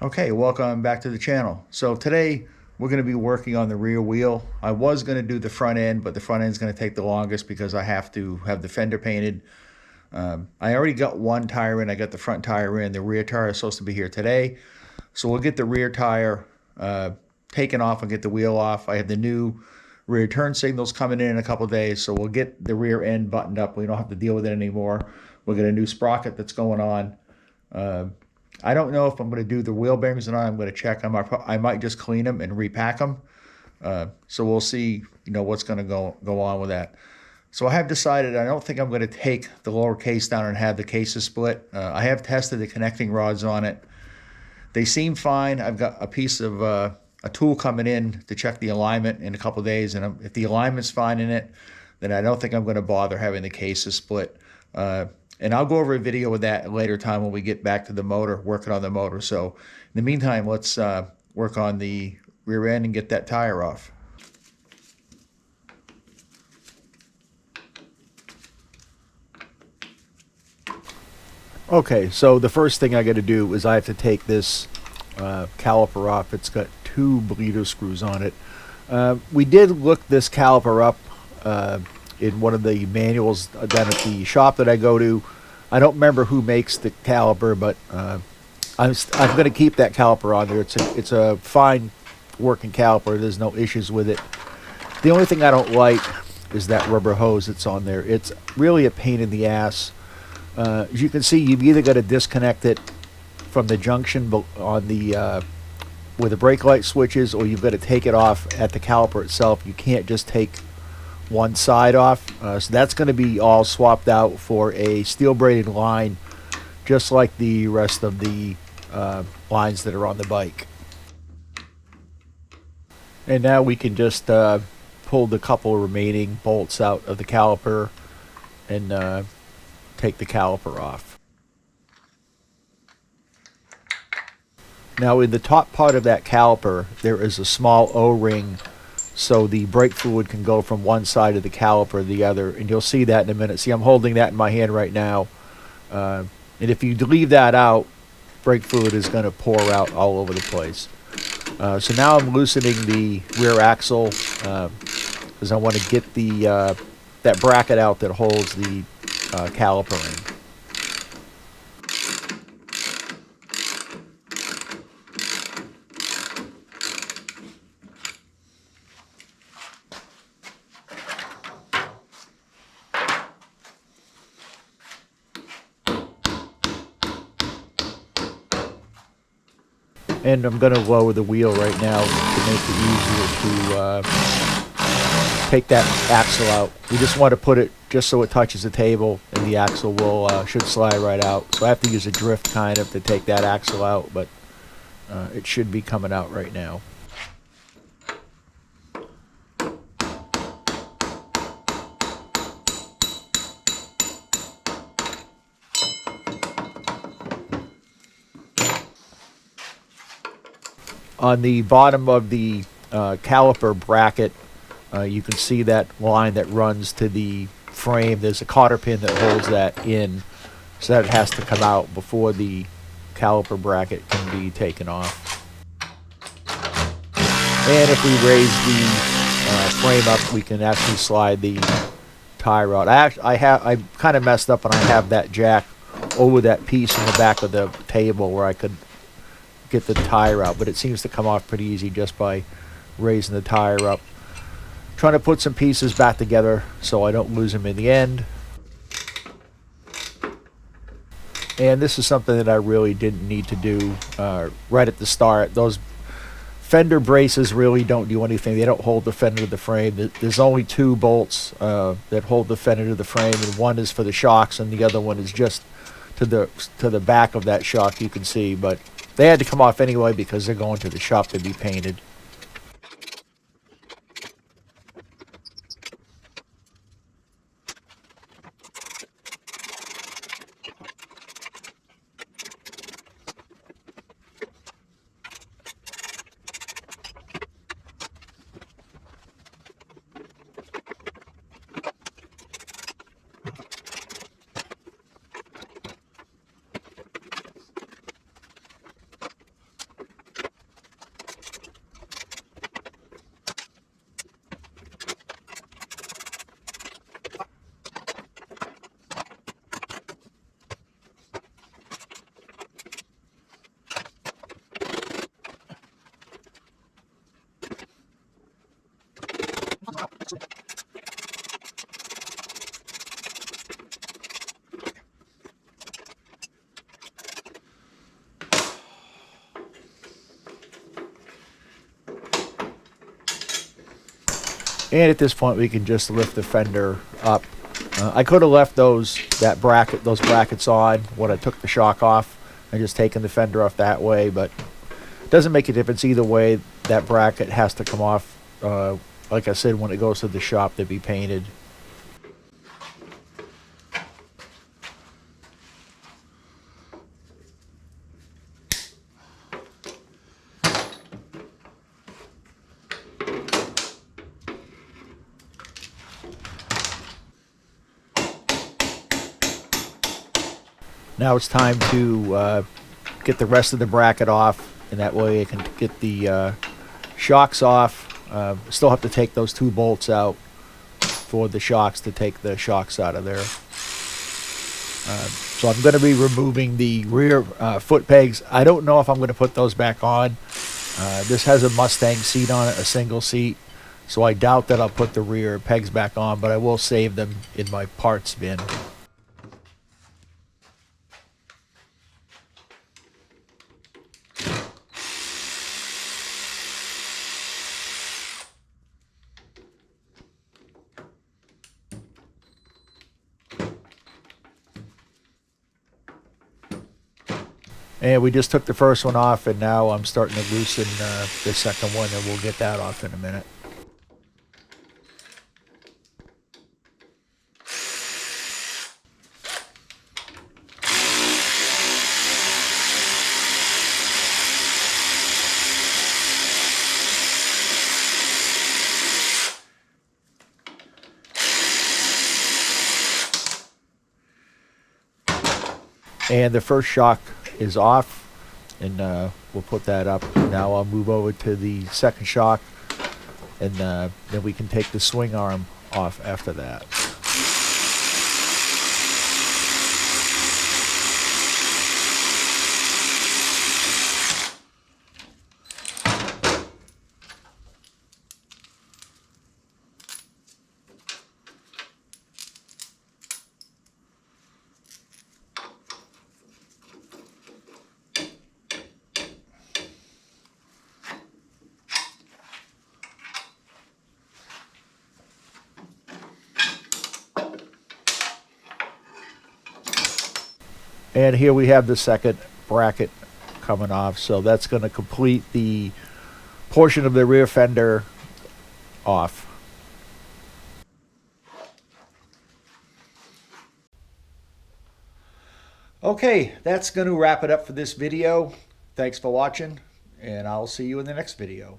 Okay, welcome back to the channel. So today we're going to be working on the rear wheel. I was going to do the front end, but the front end is going to take the longest because I have to have the fender painted. I already got one tire in. I got the front tire in. The rear tire is supposed to be here today. So we'll get the rear tire taken off and get the wheel off. I have the new rear turn signals coming in a couple of days, so we'll get the rear end buttoned up. We don't have to deal with it anymore. We'll get a new sprocket that's going on. I don't know if I'm going to do the wheel bearings or not. I'm going to check them. I might just clean them and repack them. So we'll see, what's going to go on with that. So I have decided I don't think I'm going to take the lower case down and have the cases split. I have tested the connecting rods on it. They seem fine. I've got a piece of a tool coming in to check the alignment in a couple of days, and if the alignment's fine in it, then I don't think I'm going to bother having the cases split. And I'll go over a video with that at a later time when we get back to the motor, working on the motor. So in the meantime, let's work on the rear end and get that tire off. Okay, so the first thing I got to do is I have to take this caliper off. It's got 2 bleeder screws on it. We did look this caliper up in one of the manuals down at the shop that I go to. I don't remember who makes the caliper, but I'm going to keep that caliper on there. It's a fine working caliper. There's no issues with it. The only thing I don't like is that rubber hose that's on there. It's really a pain in the ass. As you can see, you've either got to disconnect it from the junction on the where the brake light switches, or you've got to take it off at the caliper itself. You can't just take one side off. So that's going to be all swapped out for a steel braided line, just like the rest of the lines that are on the bike. And now we can just pull the couple remaining bolts out of the caliper and take the caliper off. Now in the top part of that caliper there is a small O-ring, so the brake fluid can go from one side of the caliper to the other, and you'll see that in a minute. See, I'm holding that in my hand right now, and if you leave that out, brake fluid is going to pour out all over the place. So now I'm loosening the rear axle because I want to get the that bracket out that holds the caliper in. And I'm going to lower the wheel right now to make it easier to take that axle out. We just want to put it just so it touches the table, and the axle will should slide right out. So I have to use a drift kind of to take that axle out, but it should be coming out right now. On the bottom of the caliper bracket, you can see that line that runs to the frame. There's a cotter pin that holds that in, so that it has to come out before the caliper bracket can be taken off. And if we raise the frame up, we can actually slide the tire out. I kind of messed up, and I have that jack over that piece in the back of the table where I could get the tire out, but it seems to come off pretty easy just by raising the tire up. Trying to put some pieces back together so I don't lose them in the end. And this is something that I really didn't need to do right at the start. Those fender braces really don't do anything. They don't hold the fender to the frame. There's only 2 bolts that hold the fender to the frame, and one is for the shocks and the other one is just to the back of that shock, you can see, but they had to come off anyway because they're going to the shop to be painted. And at this point, we can just lift the fender up. I could have left those brackets on when I took the shock off and just taken the fender off that way, but it doesn't make a difference either way. That bracket has to come off, like I said, when it goes to the shop to be painted. Now it's time to get the rest of the bracket off, and that way I can get the shocks off. Still have to take those 2 bolts out for the shocks to take the shocks out of there. So I'm going to be removing the rear foot pegs. I don't know if I'm going to put those back on. This has a Mustang seat on it, a single seat, so I doubt that I'll put the rear pegs back on, but I will save them in my parts bin. And we just took the first one off, and now I'm starting to loosen the second one, and we'll get that off in a minute. And the first shock is off, and we'll put that up. Now I'll move over to the second shock, and then we can take the swing arm off after that. And here we have the second bracket coming off, so that's going to complete the portion of the rear fender off. Okay, that's going to wrap it up for this video. Thanks for watching, and I'll see you in the next video.